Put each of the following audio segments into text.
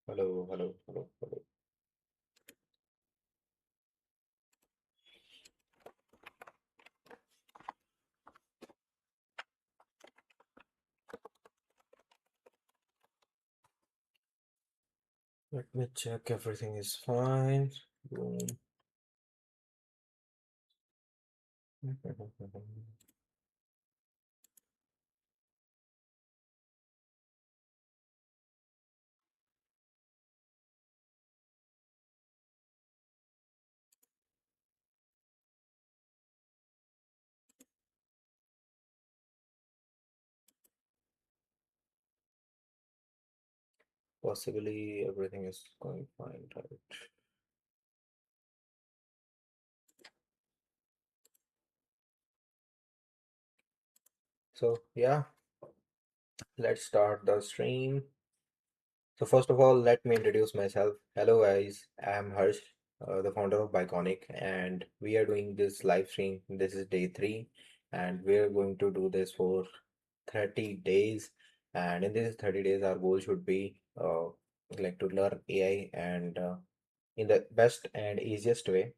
Hello, hello, hello, hello. Let me check everything is fine. Boom. Possibly everything is going fine, right? So yeah, let's start the stream. So first of all, let me introduce myself. Hello guys, I'm Harsh, the founder of Bikonik, and we are doing this live stream. This is day three, and we're going to do this for 30 days. And in these 30 days, our goal should be like to learn AI and in the best and easiest way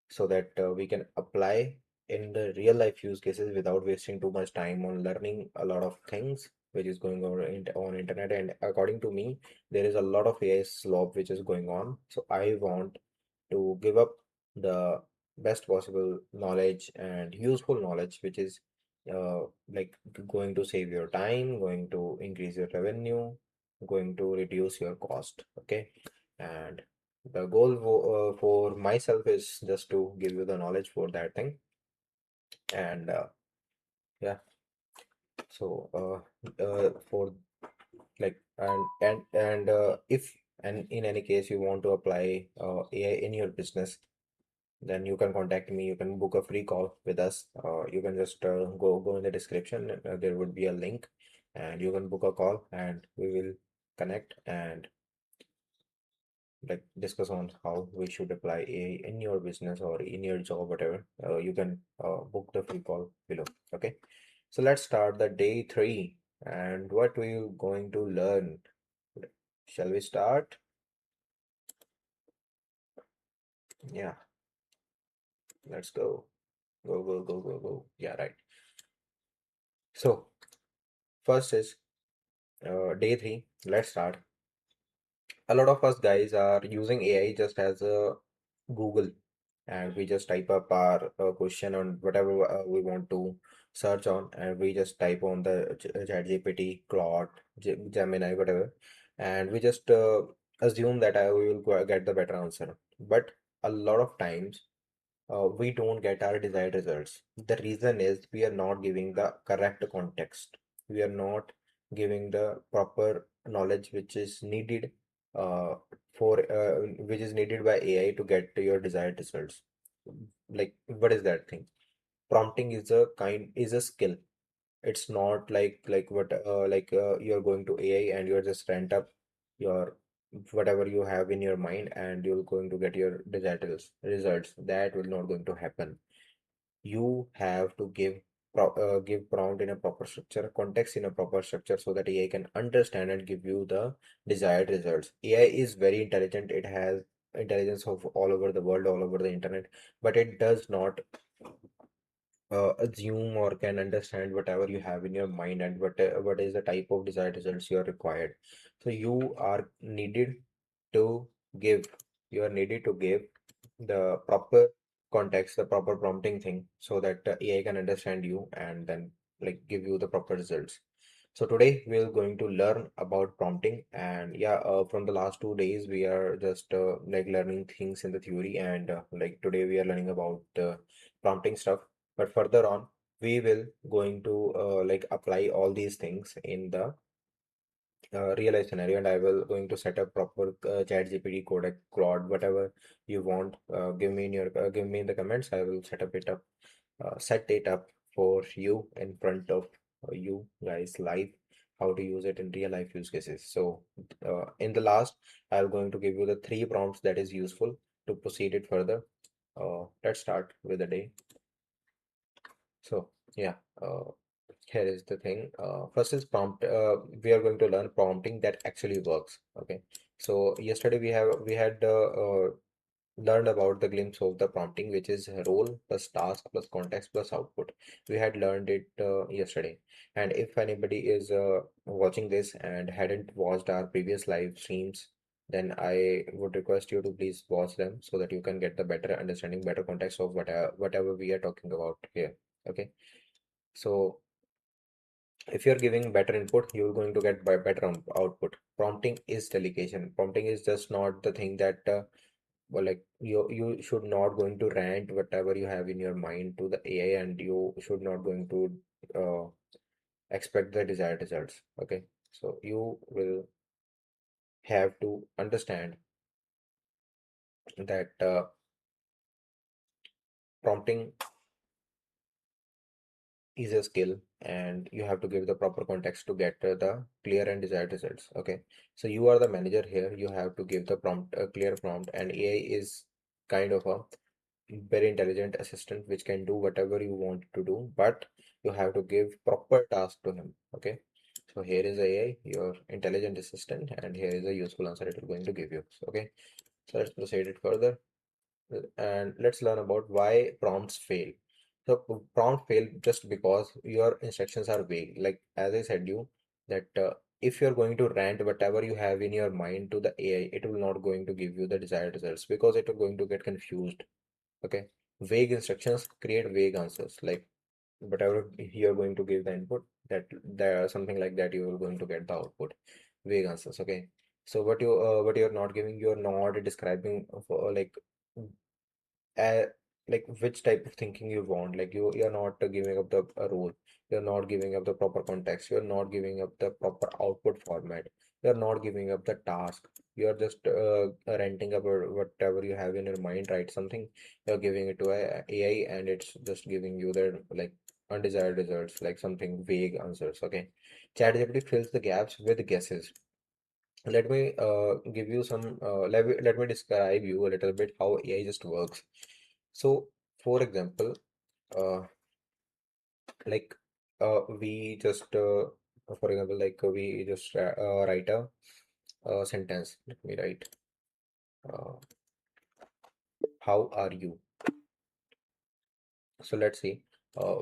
so that we can apply in the real life use cases without wasting too much time on learning a lot of things which is going on internet. And according to me, there is a lot of AI slop which is going on, so I want to give up the best possible knowledge and useful knowledge which is uh, like going to save your time, going to increase your revenue, going to reduce your cost. Okay, and the goal for myself is just to give you the knowledge for that thing. And yeah, so for like if and in any case you want to apply AI in your business, then you can contact me. You can book a free call with us. You can just go in the description. There would be a link, and you can book a call, and we will connect and like discuss on how we should apply AI in your business or in your job, whatever. You can book the free call below. Okay, so let's start the day three. And what we're going to learn? Shall we start? Yeah, let's go. Go, go, go, go, go. Yeah, right. So first is day three. Let's start. A lot of us guys are using AI just as a Google, and we just type up our question on whatever we want to search on, and we just type on the chat GPT, Claude, Gemini, whatever, and we just assume that I will get the better answer. But a lot of times we don't get our desired results. The reason is we are not giving the correct context. We are not giving the proper knowledge which is needed which is needed by AI to get to your desired results. Like, what is that thing? Prompting is a skill. It's not like what you're going to AI and you're just rent up your whatever you have in your mind and you're going to get your desired results. That will not going to happen. You have to give prompt in a proper structure, context in a proper structure, so that AI can understand and give you the desired results. AI is very intelligent. It has intelligence of all over the world, all over the internet, but it does not assume or can understand whatever you have in your mind and what is the type of desired results you are required. So to give you are needed to give the proper context, the proper prompting thing, so that AI can understand you and then like give you the proper results. So today we're going to learn about prompting. And yeah, from the last 2 days we are just like learning things in the theory, and like today we are learning about prompting stuff. But further on we will going to like apply all these things in the real life scenario, and I will going to set up proper chat GPT, codec, Claude, whatever you want. Give me in the comments. I will set it up for you in front of you guys live, how to use it in real life use cases. So in the last, I'm going to give you the three prompts that is useful to proceed it further. Let's start with the day. So yeah, here is the thing. First is prompt. We are going to learn prompting that actually works. Okay. So yesterday we had learned about the glimpse of the prompting, which is role plus task plus context plus output. We had learned it yesterday. And if anybody is watching this and hadn't watched our previous live streams, then I would request you to please watch them so that you can get the better understanding, better context of whatever we are talking about here. Okay. So if you're giving better input, you're going to get better output. Prompting is delegation. Prompting is just not the thing that well, like you should not going to rant whatever you have in your mind to the AI, and you should not going to uh, expect the desired results. Okay, so you will have to understand that prompting is a skill, and you have to give the proper context to get the clear and desired results. Okay, so you are the manager here. You have to give the prompt, a clear prompt, and AI is kind of a very intelligent assistant which can do whatever you want to do, but you have to give proper task to him. Okay, so here is AI, your intelligent assistant, and here is a useful answer it is going to give you. So, okay, so let's proceed it further, and let's learn about why prompts fail. So prompt fail just because your instructions are vague. Like as I said you that if you're going to rant whatever you have in your mind to the AI, it will not going to give you the desired results because it will going to get confused. Okay, vague instructions create vague answers. Like whatever you're going to give the input, that there something like that you are going to get the output. Vague answers. Okay, so what you're not giving, you're not describing for uh, like which type of thinking you want. Like you're not giving up the role, you're not giving up the proper context, you're not giving up the proper output format, you're not giving up the task, you're just renting about whatever you have in your mind. Write something, you're giving it to AI, and it's just giving you the like undesired results, like something vague answers. Okay, ChatGPT fills the gaps with guesses. Let me give you some let me describe you a little bit how AI just works. So for example, uh, like we just for example, we just write a sentence. Let me write uh, how are you. So let's see,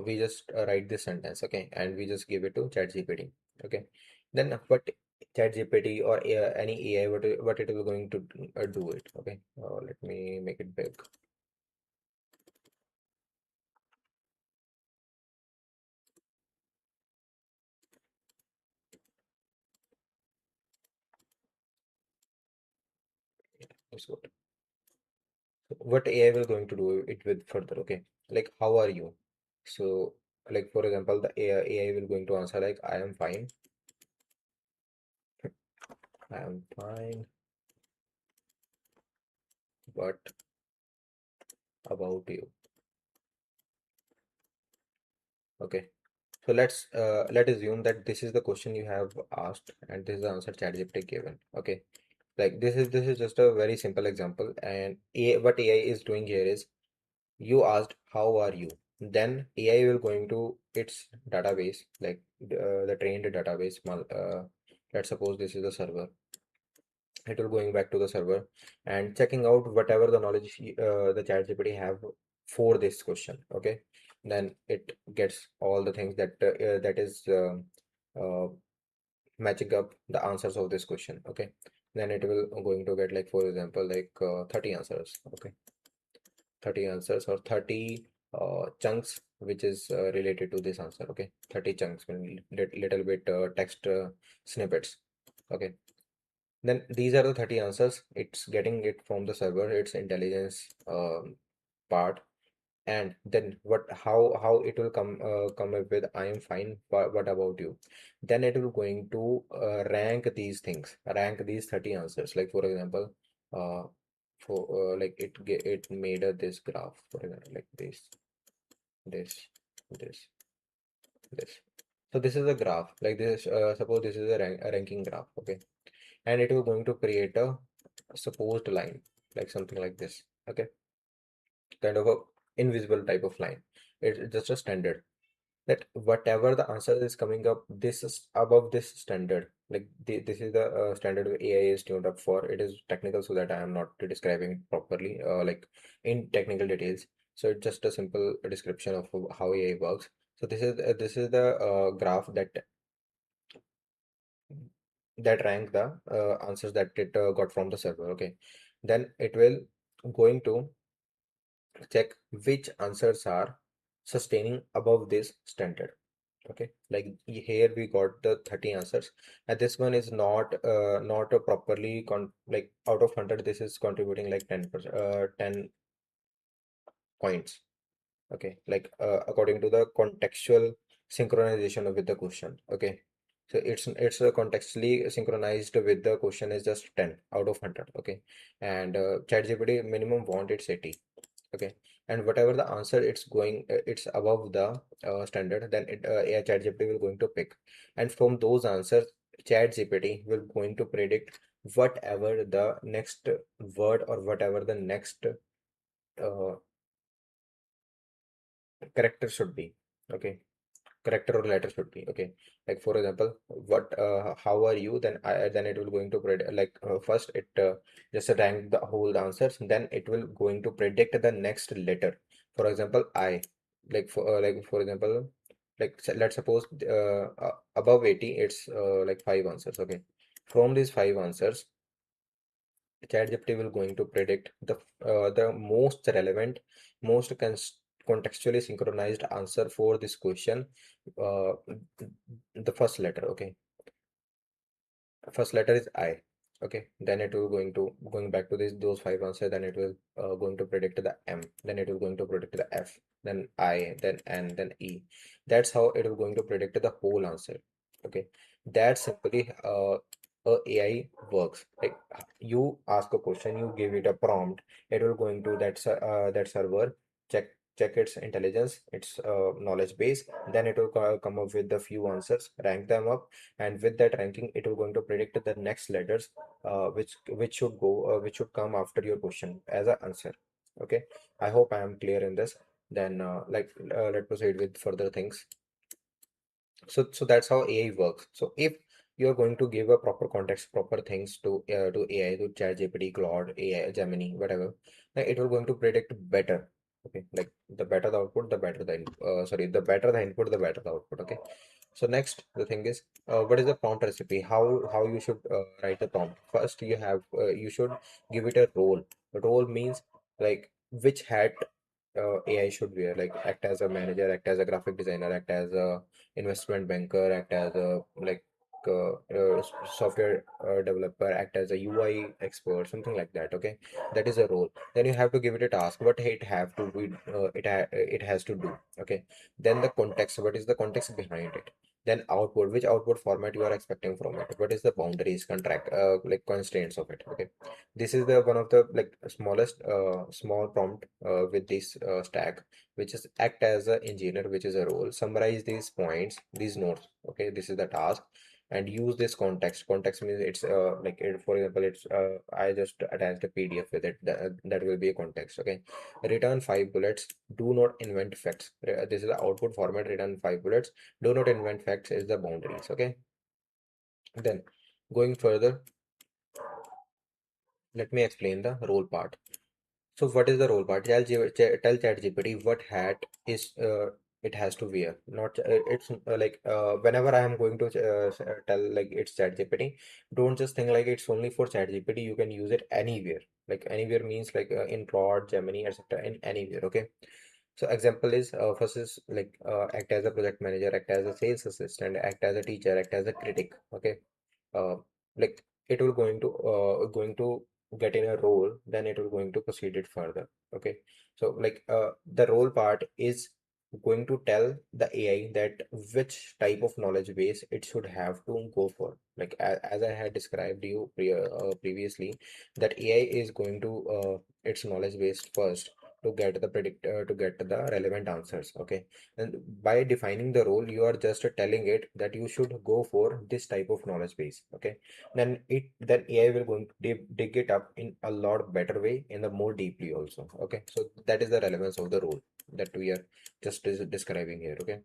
we just write this sentence, okay, and we just give it to ChatGPT. Okay, then what ChatGPT or any AI, what it will going to do it. Okay, let me make it big. That's what AI will going to do it with further. Okay, like how are you. So like for example, the AI will going to answer like I am fine, I am fine, but about you. Okay, so let's assume that this is the question you have asked and this is the answer ChatGPT given. Okay, like this is just a very simple example, and what AI is doing here is you asked how are you, then AI will going to its database, like the trained database. Let's suppose this is a server. It will going back to the server and checking out whatever the knowledge the ChatGPT have for this question. Okay, then it gets all the things that is uh, matching up the answers of this question. Okay, then it will going to get like for example 30 answers. Okay, 30 answers or 30 chunks which is related to this answer. Okay, 30 chunks, little bit text snippets. Okay, then these are the 30 answers. It's getting it from the server, its intelligence part. And then how it will come up with I am fine, but what about you. Then it will going to rank these things, rank these 30 answers. Like for example, uh for like it made this graph, for example, like this this this. So this is a graph like this. Suppose this is a ranking graph. Okay, and it will going to create a supposed line, like something like this. Okay, kind of a invisible type of line. It's just a standard. that whatever the answer is coming up, this is above this standard. Like this is the standard AI is tuned up for. It is technical, so that I am not describing it properly, like in technical details. So it's just a simple description of how AI works. So this is the graph that rank the answers that it got from the server. Okay, then it will going to check which answers are sustaining above this standard. Okay, like here we got the 30 answers, and this one is not a properly like out of 100 this is contributing like 10%, 10 points. Okay, like according to the contextual synchronization with the question. Okay, so it's contextually synchronized with the question is just 10 out of 100. Okay, and ChatGPT minimum want it's 80. Okay, and whatever the answer it's above the standard, then yeah, ChatGPT will going to pick, and from those answers ChatGPT will going to predict whatever the next word or whatever the next uh, character should be. Okay, character or letter should be. Okay, like for example, what how are you, then it will going to predict, like first it just rank the whole answers, then it will going to predict the next letter. For example, I, like for example, like let's suppose above 80 it's like five answers. Okay, from these five answers ChatGPT will going to predict the most relevant, most contextually synchronized answer for this question. Uh, the first letter, okay. First letter is I. Okay, then it will going back to this those five answers. Then it will going to predict the M. Then it will going to predict the F. Then I. Then N. Then E. That's how it will going to predict the whole answer. Okay, that's simply a AI works. Like you ask a question, you give it a prompt. It will going to that server check its intelligence, its knowledge base. Then it will come up with the few answers, rank them up, and with that ranking it will going to predict the next letters which should come after your question as an answer. Okay, I hope I am clear in this. Then let's proceed with further things. So that's how AI works. So if you're going to give a proper context, proper things to AI, to ChatGPT, Claude, AI, Gemini, whatever, then it will going to predict better. Okay, like the better the output, the better the the better the input, the better the output. Okay, so next the thing is, what is the prompt recipe? How you should write the prompt? First, you should give it a role. The role means like which hat AI should wear. Like act as a manager, act as a graphic designer, act as a investment banker, act as a software developer, act as a UI expert, something like that. Okay, that is a role. Then you have to give it a task. What it have to be, it has to do. Okay, then the context. What is the context behind it? Then output. Which output format you are expecting from it? What is the boundaries, contract, like constraints of it? Okay, this is the one of the like smallest small prompt with this stack, which is act as an engineer, which is a role. Summarize these points, these notes. Okay, this is the task, and use this context. Context means it's for example, it's I just attached a PDF with it. That will be a context. Okay, return five bullets. Do not invent facts. This is the output format. Return five bullets. Do not invent facts is the boundaries. Okay, then going further, let me explain the role part. So what is the role part? Tell ChatGPT what hat is it has to wear. Not it's like whenever I am going to tell like it's ChatGPT, don't just think like it's only for ChatGPT. You can use it anywhere. Like anywhere means like in Claude, Gemini, etc. In anywhere. Okay. So example is first is like act as a project manager, act as a sales assistant, act as a teacher, act as a critic. Okay, uh, like it will going to get in a role, then it will going to proceed it further. Okay, so like the role part is going to tell the AI that which type of knowledge base it should have to go for. Like as I had described you previously, that AI is going to its knowledge base first to get the relevant answers. Okay, and by defining the role you are just telling it that you should go for this type of knowledge base. Okay, then AI will going to dig it up in a lot better way, in the more deeply also. Okay, so that is the relevance of the role that we are just describing here. Okay,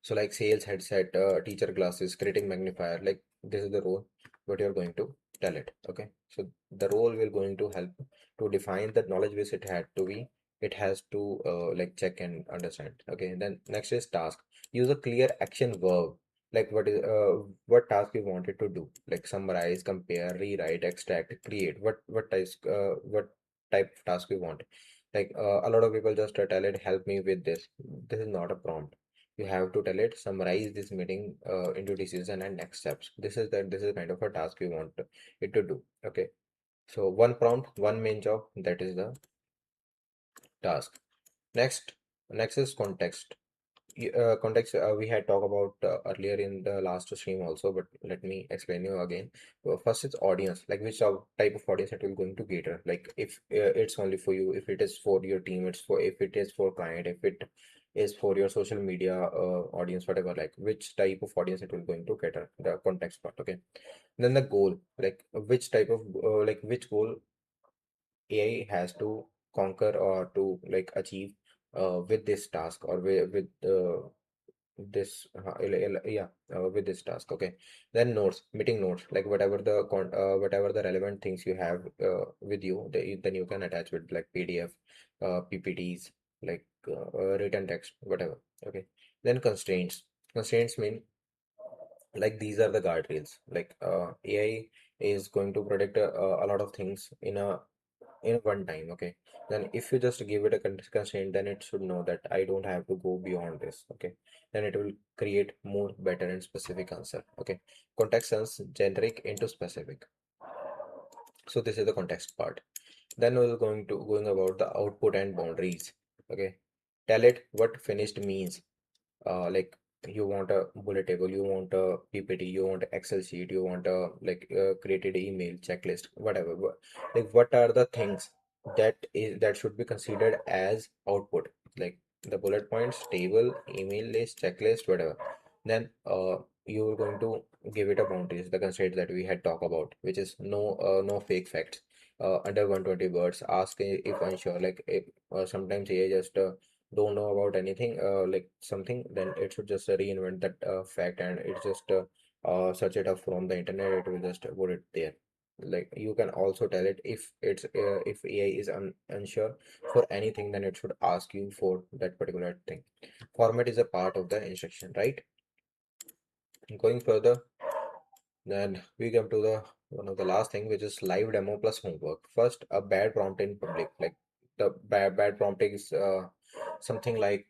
So like sales headset, teacher glasses, creating magnifier, like this is the role what you're going to tell it. Okay, so the role will going to help to define the knowledge base it had to be, it has to like check and understand. Okay, then next is task. Use a clear action verb, like what task you wanted to do, like summarize, compare, rewrite, extract, create. What type of task you want. Like a lot of people just tell it help me with this. This is not a prompt. You have to tell it summarize this meeting into decision and next steps. This is kind of a task you want it to do. Okay, so one prompt, one main job, that is the task. Next is context. Context we had talked about earlier in the last stream also, but let me explain you again. First is audience, like which type of audience it will going to cater. Like if it's only for you, if it is for your team, it's for, if it is for client, if it is for your social media audience, whatever, like which type of audience it will going to cater, the context part. Okay, then the goal, like which type of like which goal AI has to conquer or to like achieve with this task, or with this yeah, with this task. Okay, then notes, meeting notes, like whatever the relevant things you have with you, then you can attach with like PDF, PPTs, like written text, whatever. Okay, then constraints mean like these are the guardrails, like AI is going to predict a lot of things in one time. Okay, then if you just give it a constraint, then it should know that I don't have to go beyond this. Okay, then it will create more better and specific answer. Okay, context turns generic into specific. So this is the context part. Then we're going about the output and boundaries. Okay, tell it what finished means. Like you want a bullet table, you want a PPT, you want a Excel sheet, you want a like created email checklist, whatever. Like what are the things that should be considered as output, like the bullet points, table, email list, checklist, whatever. Then you're going to give it a boundaries, the constraints that we had talked about, which is no fake facts under 120 words. Ask if unsure, like if sometimes AI just don't know about anything like something, then it should just reinvent that fact, and it just search it up from the internet, it will just put it there. Like you can also tell it if it's if AI is unsure for anything, then it should ask you for that particular thing. Format is a part of the instruction, right? Going further, then we come to the one of the last thing, which is live demo plus homework. First, a bad prompt in public, like the bad prompting is something like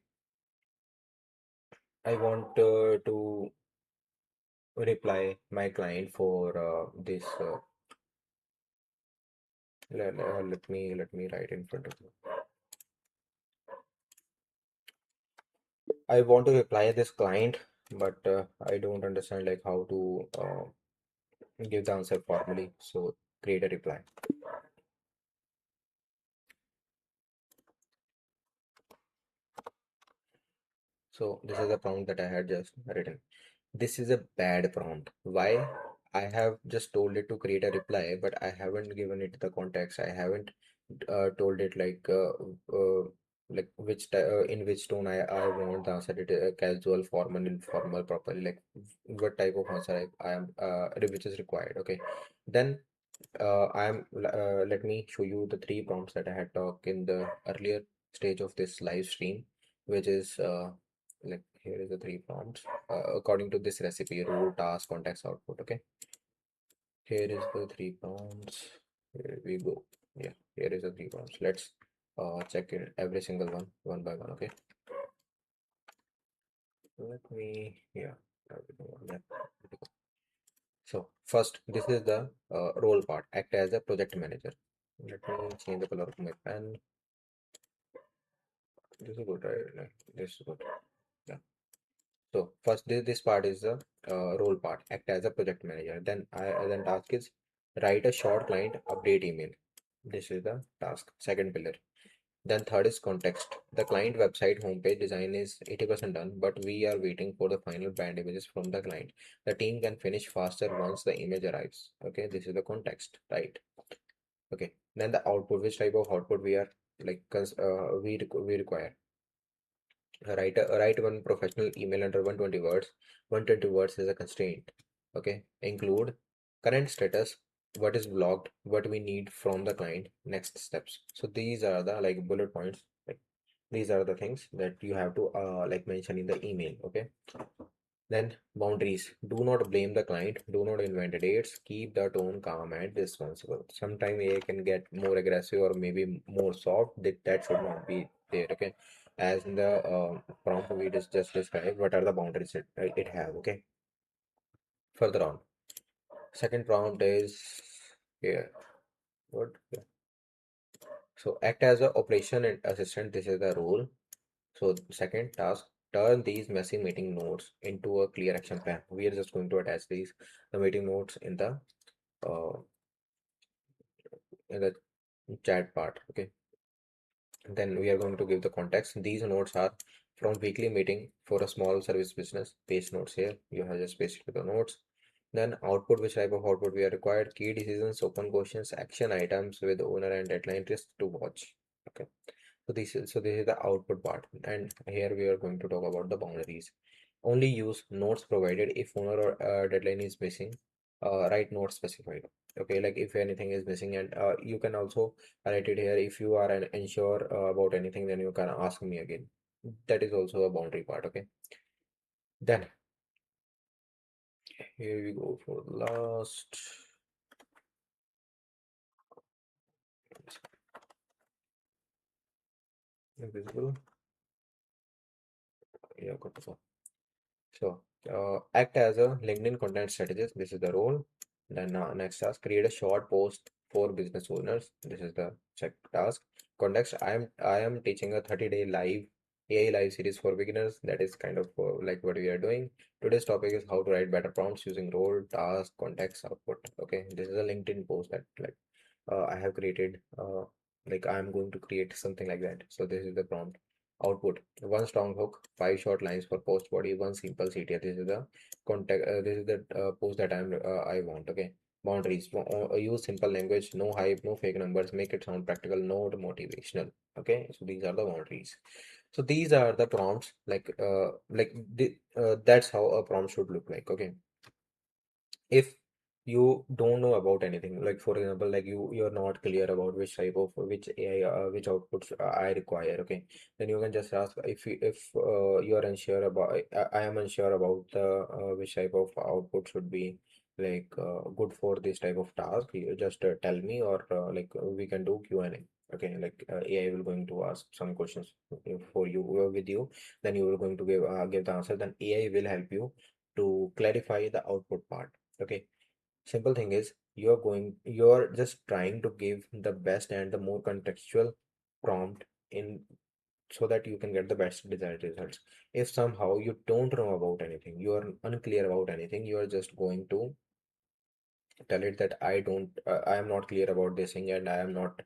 I want to reply my client for this. Let me write in front of you. I want to reply this client, but I don't understand like how to give the answer formally. So create a reply. So this is the prompt that I had just written. This is a bad prompt. Why? I have just told it to create a reply, but I haven't given it the context. I haven't told it like in which tone I want the answer. It casual, formal, informal, properly. Like what type of answer I am which is required. Okay, then let me show you the three prompts that I had talked in the earlier stage of this live stream, which is like here is the three prompts according to this recipe: role, task, context, output. Okay, here is the three prompts. Here we go. Yeah, here is the three prompts. Let's check it every single one by one. Okay, let me, yeah, everything on that. So first, this is the role part. Act as a project manager. Let me change the color of my pen. This is good, right? Like, this is good. Yeah. So first, this part is the role part. Act as a project manager. Then task is write a short client update email. This is the task. Second pillar. Then third is context. The client website homepage design is 80% done, but we are waiting for the final brand images from the client. The team can finish faster once the image arrives. Okay, this is the context, right? Okay. Then the output. Which type of output we are like we require. Write one professional email under 120 words. 120 words is a constraint. Okay. Include current status, what is blocked, what we need from the client, next steps. So these are the like bullet points. Like these are the things that you have to like mention in the email. Okay. Then boundaries. Do not blame the client. Do not invent dates. Keep the tone calm and responsible. Sometimes AI can get more aggressive or maybe more soft. That should not be there. Okay. As in the prompt we just described, what are the boundaries it have? Okay. Further on. Second prompt is here. What? Yeah. So act as a operation and assistant. This is the role. So second task, turn these messy meeting notes into a clear action plan. We are just going to attach these the meeting notes uh, in the chat part. Okay. Then we are going to give the context. These notes are from weekly meeting for a small service business. Page notes here. You have just pasted the notes. Then output, which type of output we are required, key decisions, open questions, action items with owner and deadline risk to watch. Okay. So this is the output part, and here we are going to talk about the boundaries. Only use notes provided if owner or deadline is missing. Write notes specified. Okay, like if anything is missing, and you can also write it here. If you are unsure about anything, then you can ask me again. That is also a boundary part. Okay. Then here we go for the last invisible. Yeah, good. So, act as a LinkedIn content strategist. This is the role. Then next task, create a short post for business owners. This is the check task. Context, I am teaching a 30-day live AI live series for beginners. That is kind of like what we are doing. Today's topic is how to write better prompts using role, task, context, output. Okay, this is a LinkedIn post that like I have created. Like I am going to create something like that. So this is the prompt. Output: one strong hook, five short lines for post body, one simple CTA. This is the contact. This is the post that I want. Okay. Boundaries: use simple language, no hype, no fake numbers. Make it sound practical, not motivational. Okay. So these are the boundaries. So these are the prompts. That's how a prompt should look like. Okay. If you don't know about anything, like for example, like you're not clear about which type of which AI which outputs I require. Okay, then you can just ask. If you are unsure about, I am unsure about the which type of output should be like good for this type of task, you just tell me, or we can do Q&A. Okay, like AI will going to ask some questions for you with you, then you will going to give the answer, then AI will help you to clarify the output part. Okay, simple thing is you're just trying to give the best and the more contextual prompt in, so that you can get the best desired results. If somehow you don't know about anything, you are unclear about anything, you are just going to tell it that I am not clear about this thing, and I am not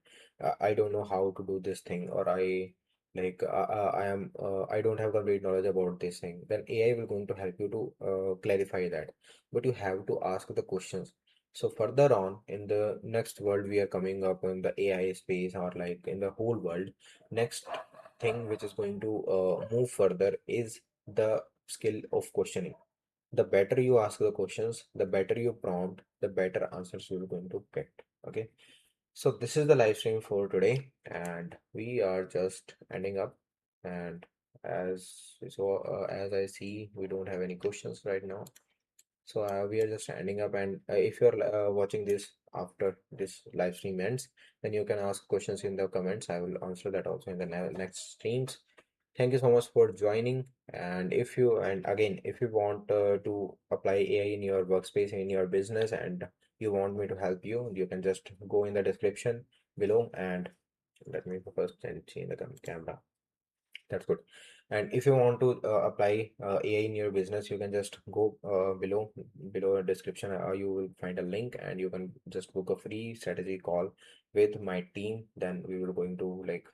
I don't know how to do this thing, or I don't have complete knowledge about this thing. Then AI will going to help you to clarify that, but you have to ask the questions. So further on in the next world we are coming up in the AI space, or like in the whole world, next thing which is going to move further is the skill of questioning. The better you ask the questions, the better you prompt, the better answers you're going to get. Okay. So this is the live stream for today, and we are just ending up. And as I see, we don't have any questions right now. So we are just ending up, and if you're watching this after this live stream ends, then you can ask questions in the comments. I will answer that also in the next streams. Thank you so much for joining. And again, if you want to apply AI in your workspace, in your business, and you want me to help you, you can just go in the description below, and let me first change the camera. That's good. And if you want to apply AI in your business, you can just go below the description. You will find a link, and you can just book a free strategy call with my team. Then we will going to like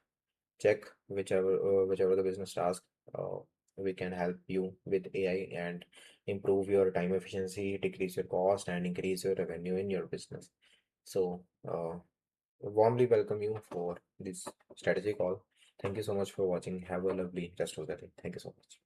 check whichever the business task uh, we can help you with AI and improve your time efficiency, decrease your cost, and increase your revenue in your business. So warmly welcome you for this strategy call. Thank you so much for watching. Have a lovely rest of the day. Thank you so much.